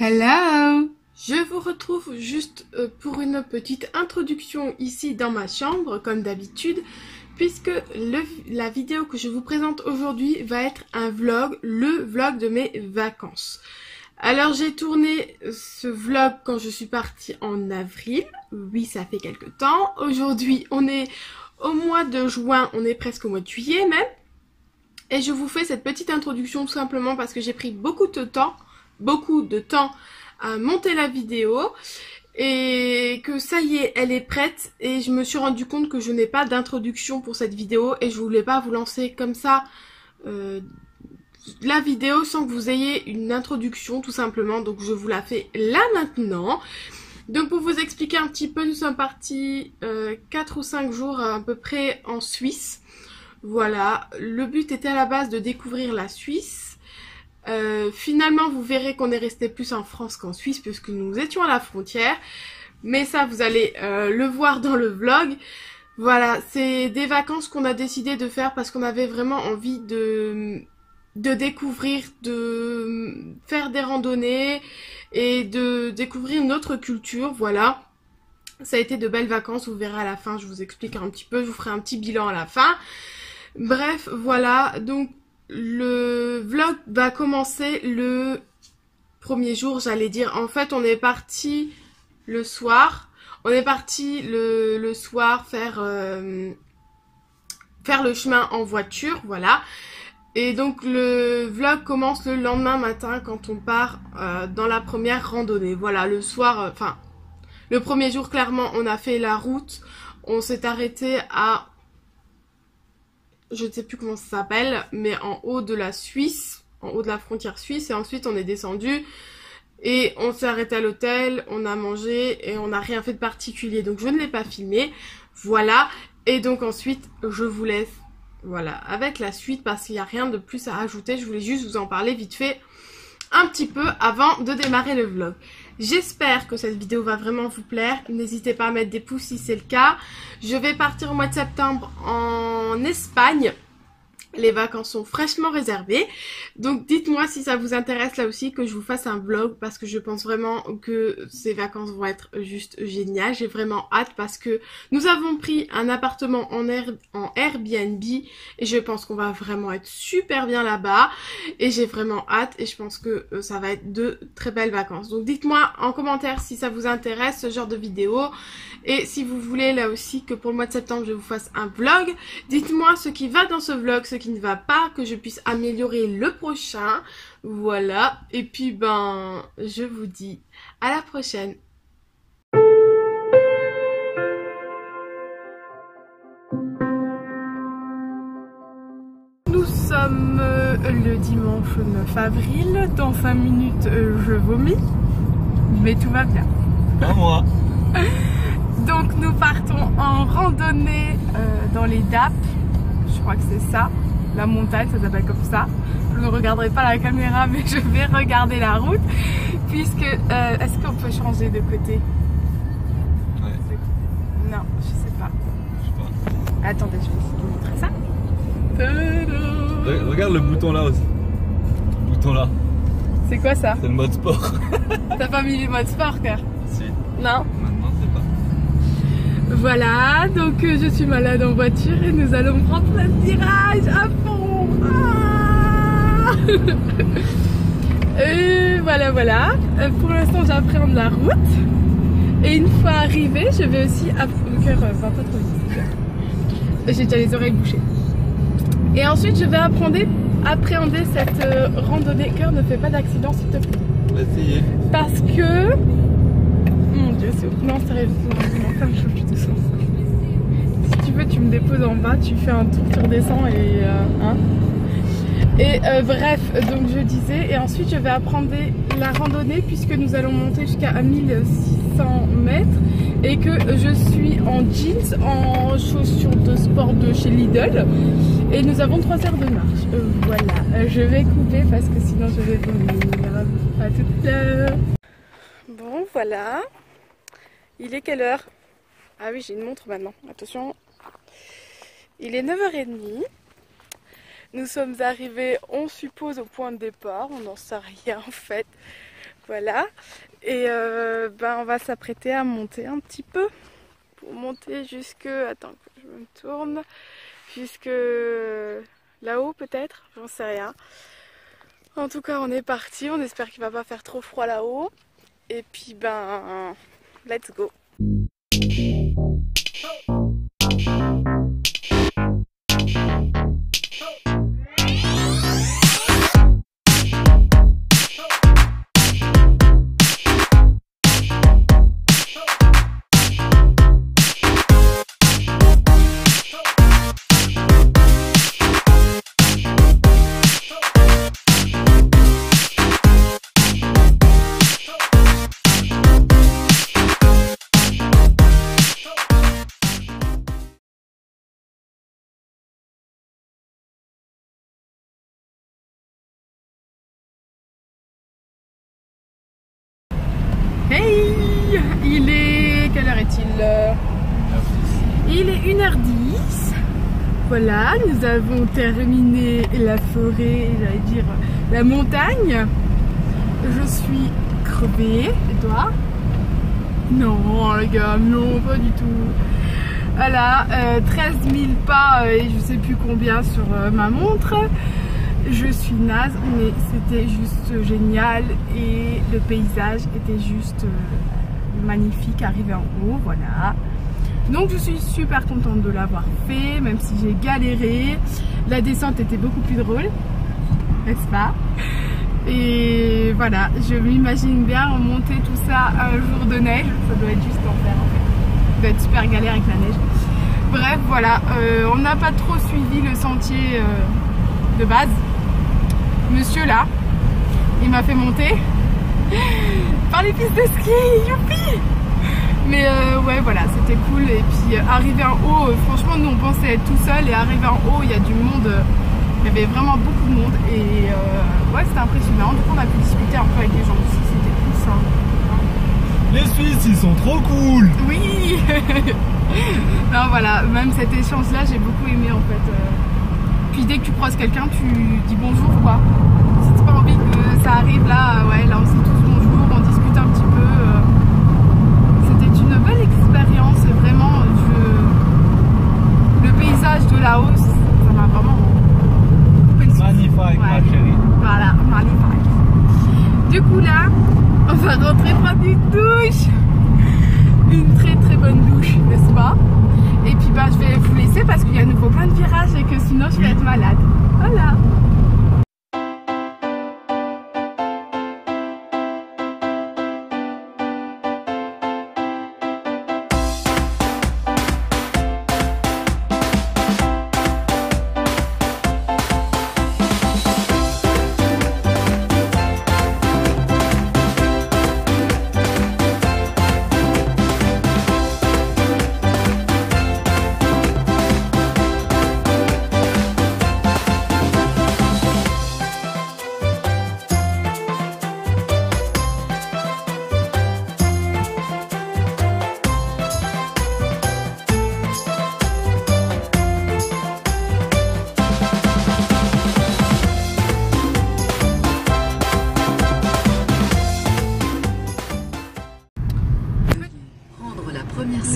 Hello! Je vous retrouve juste pour une petite introduction ici dans ma chambre, comme d'habitude, puisque la vidéo que je vous présente aujourd'hui va être un vlog, le vlog de mes vacances. Alors j'ai tourné ce vlog quand je suis partie en avril, oui ça fait quelques temps. Aujourd'hui on est au mois de juin, on est presque au mois de juillet même. Et je vous fais cette petite introduction tout simplement parce que j'ai pris beaucoup de temps à monter la vidéo et que ça y est, elle est prête et je me suis rendu compte que je n'ai pas d'introduction pour cette vidéo et je voulais pas vous lancer comme ça la vidéo sans que vous ayez une introduction tout simplement, donc je vous la fais là maintenant. Donc pour vous expliquer un petit peu, nous sommes partis 4 ou 5 jours à peu près en Suisse. Voilà, le but était à la base de découvrir la Suisse. Finalement vous verrez qu'on est resté plus en France qu'en Suisse puisque nous étions à la frontière, mais ça vous allez le voir dans le vlog. Voilà, c'est des vacances qu'on a décidé de faire parce qu'on avait vraiment envie de découvrir, de faire des randonnées et de découvrir notre culture, voilà. Ça a été de belles vacances, vous verrez à la fin, je vous explique un petit peu, je vous ferai un petit bilan à la fin. Bref, voilà, donc le vlog va commencer le premier jour, j'allais dire. En fait, on est parti le soir. On est parti le soir faire le chemin en voiture, voilà. Et donc le vlog commence le lendemain matin quand on part dans la première randonnée. Voilà, le soir, enfin, le premier jour, clairement, on a fait la route. On s'est arrêté à... je ne sais plus comment ça s'appelle, mais en haut de la Suisse, en haut de la frontière suisse, et ensuite on est descendu et on s'est arrêté à l'hôtel, on a mangé et on n'a rien fait de particulier, donc je ne l'ai pas filmé, voilà, et donc ensuite je vous laisse, voilà, avec la suite parce qu'il n'y a rien de plus à ajouter, je voulais juste vous en parler vite fait un petit peu avant de démarrer le vlog. J'espère que cette vidéo va vraiment vous plaire. N'hésitez pas à mettre des pouces si c'est le cas. Je vais partir au mois de septembre en Espagne. Les vacances sont fraîchement réservées. Donc dites-moi si ça vous intéresse là aussi que je vous fasse un vlog parce que je pense vraiment que ces vacances vont être juste géniales. J'ai vraiment hâte parce que nous avons pris un appartement en Airbnb et je pense qu'on va vraiment être super bien là-bas. Et j'ai vraiment hâte et je pense que ça va être de très belles vacances. Donc dites-moi en commentaire si ça vous intéresse ce genre de vidéo. Et si vous voulez là aussi que pour le mois de septembre je vous fasse un vlog, dites-moi ce qui va dans ce vlog, ce qui ne va pas, que je puisse améliorer le prochain. Voilà, et puis ben je vous dis à la prochaine. Nous sommes le dimanche 9 avril, dans 5 minutes je vomis, mais tout va bien. Pas moi. Donc nous partons en randonnée dans les Dappes, je crois que c'est ça, la montagne, ça s'appelle comme ça. Je ne regarderai pas la caméra mais je vais regarder la route puisque, est-ce qu'on peut changer de côté? Ouais. Non, je sais pas. Je sais pas. Attendez, je vais essayer de vous montrer ça. Tadam. Regarde le bouton là aussi. Le bouton là. C'est quoi ça? C'est le mode sport. T'as pas mis le mode sport car? Si. Non. Maintenant c'est pas. Voilà, donc je suis malade en voiture et nous allons prendre le virage à fond. Ah et voilà, voilà. Pour l'instant, j'appréhende la route. Et une fois arrivée, je vais aussi... Le cœur va pas trop vite. J'ai déjà les oreilles bouchées. Et ensuite, je vais appréhender cette randonnée. Cœur, ne fais pas d'accident, s'il te plaît. On va essayer. Parce que... Mon Dieu, c'est... Non, sérieusement, faire le chaud, tout ça. Si tu veux, tu me déposes en bas, tu fais un tour, tu redescends et... hein. Et bref, donc je disais, et ensuite je vais apprendre la randonnée puisque nous allons monter jusqu'à 1600 mètres et que je suis en jeans, en chaussures de sport de chez Lidl et nous avons 3 heures de marche. Voilà, je vais couper parce que sinon je vais vomir. À tout à l'heure. Bon, voilà. Il est quelle heure? Ah oui, j'ai une montre maintenant, attention. Il est 9h30. Nous sommes arrivés, on suppose, au point de départ, on n'en sait rien en fait. Voilà. Et on va s'apprêter à monter un petit peu. Pour monter jusque... Attends, je me tourne. Jusque là-haut peut-être, j'en sais rien. En tout cas, on est parti. On espère qu'il va pas faire trop froid là-haut. Et puis, let's go. Hey! Il est... Quelle heure est-il? Il est 1h10. Voilà, nous avons terminé la forêt, j'allais dire la montagne. Je suis crevée. Et toi? Non, les gars, non, pas du tout. Voilà, 13 000 pas et je sais plus combien sur ma montre. Je suis naze, mais c'était juste génial et le paysage était juste magnifique, arrivé en haut, voilà. Donc je suis super contente de l'avoir fait, même si j'ai galéré. La descente était beaucoup plus drôle, n'est-ce pas? Et voilà, je m'imagine bien remonter tout ça un jour de neige, ça doit être juste enfer en fait. Ça doit être super galère avec la neige. Bref, voilà, on n'a pas trop suivi le sentier de base. Monsieur là, il m'a fait monter par les pistes de ski, youpi! Mais ouais, voilà, c'était cool. Et puis arrivé en haut, franchement, nous on pensait être tout seul et arrivé en haut, il y a du monde. Il y avait vraiment beaucoup de monde et ouais, c'était impressionnant. Du coup, on a pu discuter un peu avec les gens aussi, c'était cool ça. Les Suisses, ils sont trop cool. Oui. Non, voilà, même cet échange-là, j'ai beaucoup aimé en fait. Puis dès que tu croises quelqu'un, tu dis bonjour quoi. Si t'as pas envie que ça arrive là, ouais, là on se dit tous bonjour, on discute un petit peu. C'était une belle expérience et vraiment, le paysage de là-haut, ça m'a vraiment... Magnifique, ouais. Ma chérie. Voilà, magnifique. Du coup là, on va rentrer prendre une douche. Une très très bonne douche, n'est-ce pas? Et puis je vais vous laisser parce qu'il y a à nouveau plein de virages et que sinon je vais être malade. Voilà.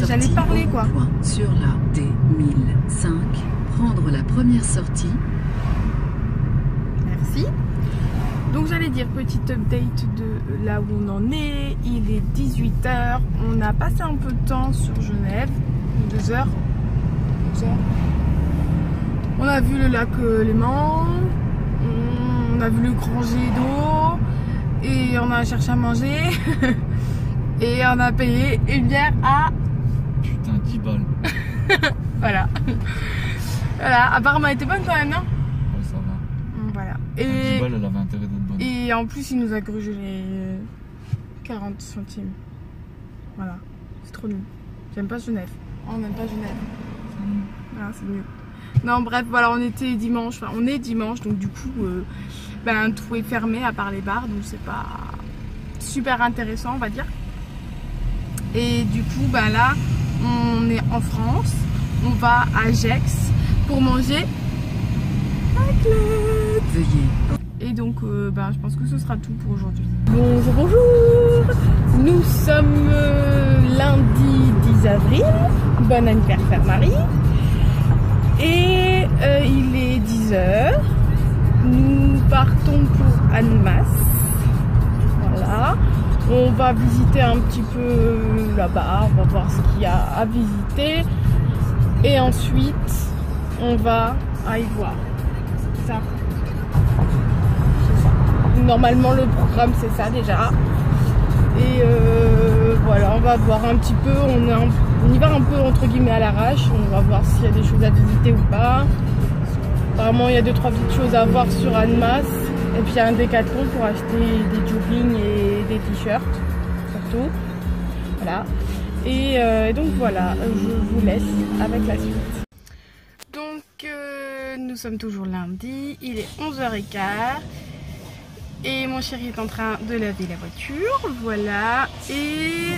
J'allais parler quoi. Sur la D1005, prendre la première sortie. Merci. Donc j'allais dire petite update de là où on en est. Il est 18 h. On a passé un peu de temps sur Genève. 2 heures. 2 heures. On a vu le lac Léman. On a vu le grand jet d'eau. Et on a cherché à manger. Et on a payé une bière à... Putain, 10 balles. Voilà. Voilà, apparemment elle était bonne quand même, non? Ouais, ça va. Voilà. 10 balles, elle avait intérêt d'être bonne. Et en plus, il nous a grugé les 40 centimes. Voilà. C'est trop nul. J'aime pas Genève. On n'aime pas Genève. Voilà, c'est nul. Non, bref, voilà, on était dimanche. Enfin, on est dimanche, donc du coup, tout est fermé à part les bars. Donc c'est pas super intéressant, on va dire. Et du coup, là, on est en France. On va à Gex pour manger raclette. Veuillez. Et donc, je pense que ce sera tout pour aujourd'hui. Bonjour, bonjour. Nous sommes lundi 10 avril. Bon anniversaire Marie. Et il est 10h. Nous partons pour Annemasse. Voilà. On va visiter un petit peu là-bas. On va voir ce qu'il y a à visiter. Et ensuite, on va à Ivoire. Ça. Normalement le programme c'est ça déjà. Et voilà, on va voir un petit peu, on y va un peu entre guillemets à l'arrache. On va voir s'il y a des choses à visiter ou pas. Apparemment il y a 2-3 petites choses à voir sur Annemasse. Et puis il y a un décathlon pour acheter des joggings et des t-shirts surtout. Voilà. Et donc voilà, je vous laisse avec la suite. Donc nous sommes toujours lundi, il est 11h15. Et mon chéri est en train de laver la voiture, voilà. Et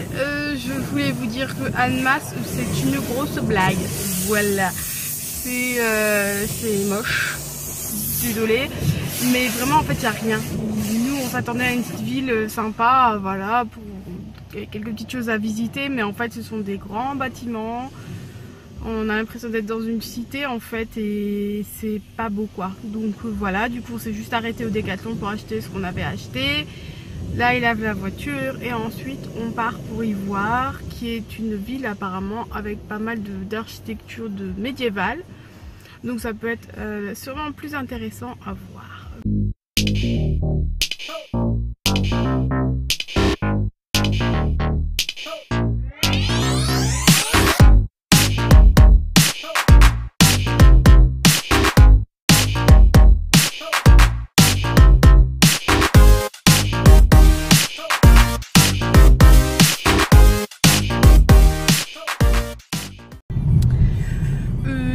je voulais vous dire que Annemasse, c'est une grosse blague, voilà. C'est moche, désolé, mais vraiment en fait il n'y a rien. Nous on s'attendait à une petite ville sympa, voilà, pour quelques petites choses à visiter, mais en fait ce sont des grands bâtiments. On a l'impression d'être dans une cité en fait et c'est pas beau quoi. Donc voilà, du coup on s'est juste arrêté au décathlon pour acheter ce qu'on avait acheté. Là il lave la voiture et ensuite on part pour Ivoire, qui est une ville apparemment avec pas mal d'architecture médiévale. Donc ça peut être sûrement plus intéressant à voir.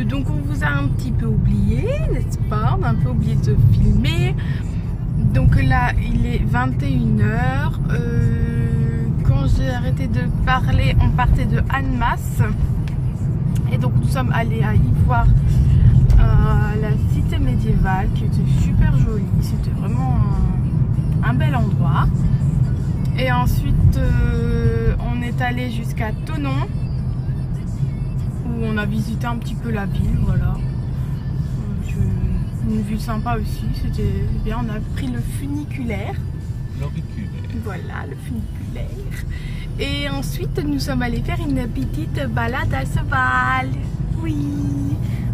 Donc on vous a un petit peu oublié, n'est-ce pas? On a un peu oublié de filmer. Donc là il est 21h. Quand j'ai arrêté de parler, on partait de Annemasse. Et donc nous sommes allés à Ivoire, à la cité médiévale qui était super jolie. C'était vraiment un bel endroit. Et ensuite on est allé jusqu'à Thonon, où on a visité un petit peu la ville, voilà. Une ville sympa aussi, c'était bien. On a pris le funiculaire. Voilà, le funiculaire. Et ensuite, nous sommes allés faire une petite balade à cheval. Oui,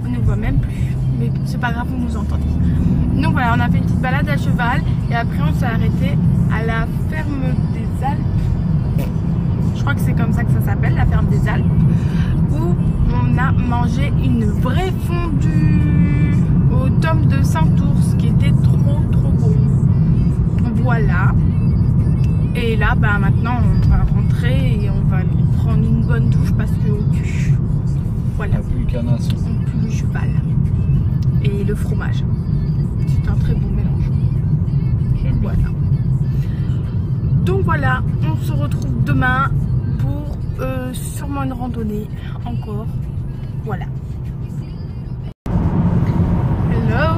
on ne voit même plus, mais c'est pas grave, vous nous entendez. Donc voilà, on a fait une petite balade à cheval et après on s'est arrêté à la ferme des Alpes. Je crois que c'est comme ça que ça s'appelle, la ferme des Alpes, où on a mangé une vraie fondue au tome de Saint-Ours qui était trop bon. Voilà. Et là, bah, maintenant on va rentrer et on va aller prendre une bonne douche parce qu'on pue. Voilà. On pue le canasson. On pue le cheval. Et le fromage. C'est un très bon mélange. Voilà. Donc voilà, on se retrouve demain pour sûrement une randonnée encore. Voilà. Hello,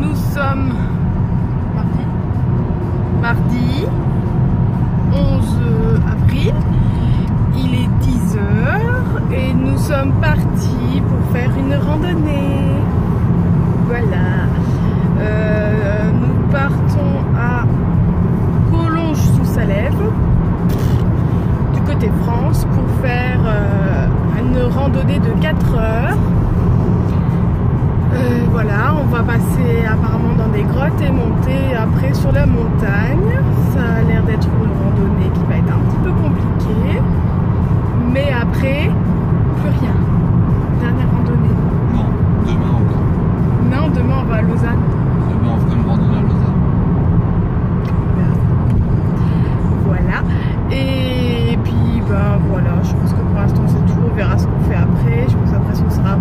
nous sommes mardi 11 avril. Il est 10h et nous sommes partis pour faire une randonnée. Voilà. Nous partons à Collonges-sous-Salève, du côté France, pour faire une randonnée de 4 heures. Voilà, on va passer apparemment dans des grottes et monter après sur la montagne. Ça a l'air d'être une randonnée qui va être un petit peu compliquée. Mais après, plus rien. Dernière randonnée. Non, demain encore. Non, demain on va à Lausanne. Demain on fera une randonnée à Lausanne. Voilà. Et puis ben voilà, je pense que pour l'instant c'est tout. On verra ce qu'on fait après. Je pense qu'après ce sera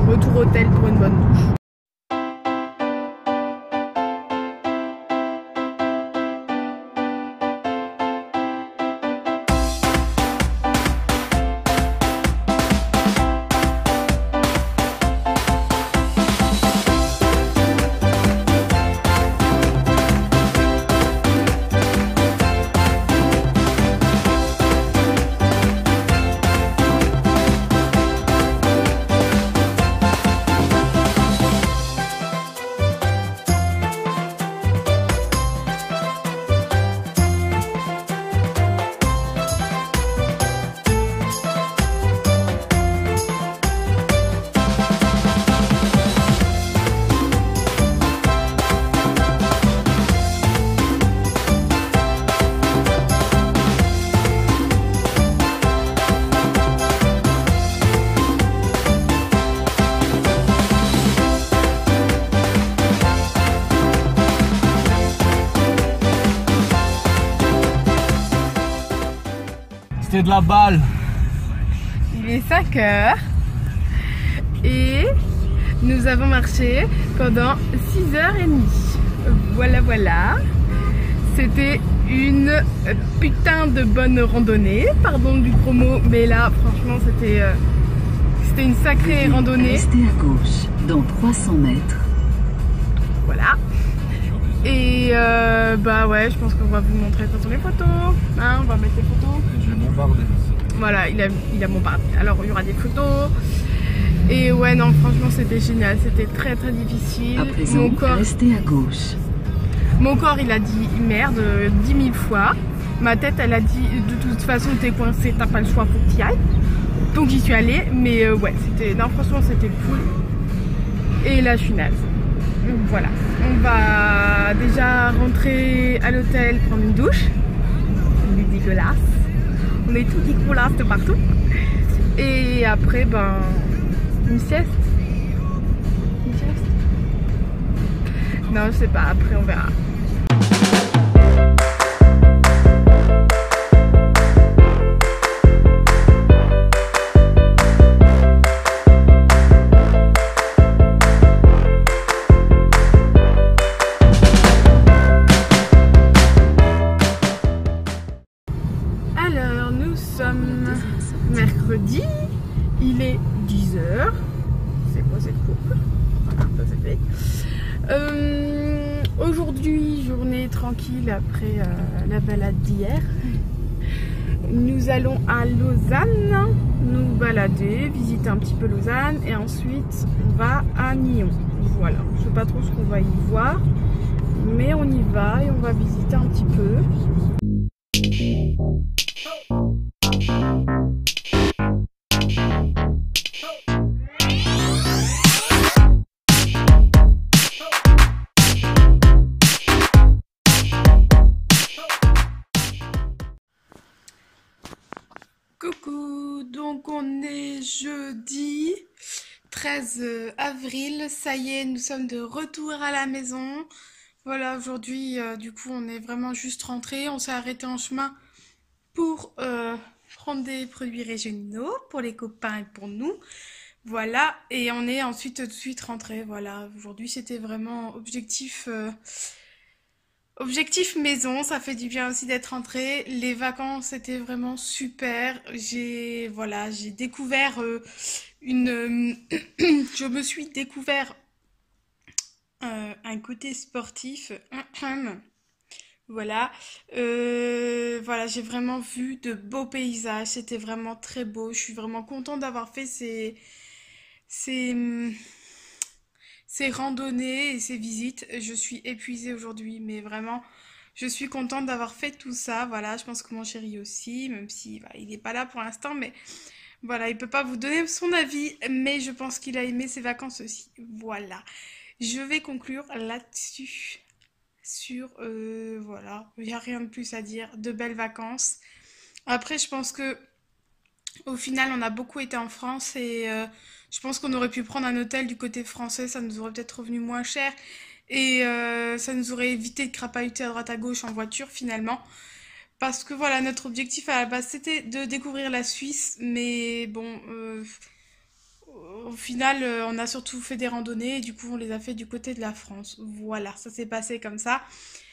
retour hôtel pour une bonne douche. C'était de la balle. Il est 5 heures et nous avons marché pendant 6h30. Voilà, voilà. C'était une putain de bonne randonnée, pardon du gros mot, mais là, franchement, c'était une sacrée randonnée. Restez à gauche, dans 300 mètres. Voilà. Et bah ouais, je pense qu'on va vous montrer de toute façon les photos. Hein, on va mettre les photos. Je l'ai bombardé. Voilà, il a bombardé. Alors, il y aura des photos. Et ouais, non, franchement, c'était génial. C'était très, très difficile. À présent, restez à gauche. Mon corps, il a dit merde 10 000 fois. Ma tête, elle a dit de toute façon, t'es coincé, t'as pas le choix, faut que t'y ailles. Donc j'y suis allée, mais ouais, non, franchement, c'était cool. Et là, je suis naze. Donc voilà, on va déjà rentrer à l'hôtel, prendre une douche. On est dégueulasse. On est tout dégueulasse de partout. Et après, ben, une sieste. Une sieste. Non, je sais pas, après on verra. Alors, nous sommes mercredi, il est 10h. C'est quoi cette courbe? Voilà, ça c'est fait. Aujourd'hui, journée tranquille après la balade d'hier. Nous allons à Lausanne, nous balader, visiter un petit peu Lausanne et ensuite on va à Nyon. Voilà, je sais pas trop ce qu'on va y voir, mais on y va et on va visiter un petit peu. Coucou, donc on est jeudi 13 avril, ça y est, nous sommes de retour à la maison. Voilà, aujourd'hui, du coup, on est vraiment juste rentré. On s'est arrêté en chemin pour prendre des produits régionaux pour les copains et pour nous. Voilà, et on est ensuite tout de suite rentré. Voilà, aujourd'hui, c'était vraiment objectif maison, ça fait du bien aussi d'être rentrée. Les vacances étaient vraiment super. J'ai découvert je me suis découvert un côté sportif. Voilà. Voilà, j'ai vraiment vu de beaux paysages. C'était vraiment très beau. Je suis vraiment contente d'avoir fait ces ces randonnées et ces visites. Je suis épuisée aujourd'hui, mais vraiment, je suis contente d'avoir fait tout ça. Voilà, je pense que mon chéri aussi, même si bah, il n'est pas là pour l'instant, mais voilà, il peut pas vous donner son avis, mais je pense qu'il a aimé ses vacances aussi. Voilà, je vais conclure là-dessus. Voilà, il n'y a rien de plus à dire. De belles vacances. Après, je pense que au final, on a beaucoup été en France et je pense qu'on aurait pu prendre un hôtel du côté français, ça nous aurait peut-être revenu moins cher et ça nous aurait évité de crapahuter à droite à gauche en voiture finalement. Parce que voilà, notre objectif à la base c'était de découvrir la Suisse, mais bon, au final, on a surtout fait des randonnées et du coup, on les a fait du côté de la France. Voilà, ça s'est passé comme ça.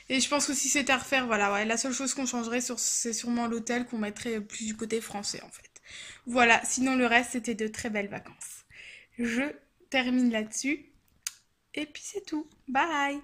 Et je pense que si c'était à refaire, voilà, ouais, la seule chose qu'on changerait, c'est sûrement l'hôtel qu'on mettrait plus du côté français en fait. Voilà, sinon le reste, c'était de très belles vacances. Je termine là-dessus. Et puis c'est tout. Bye!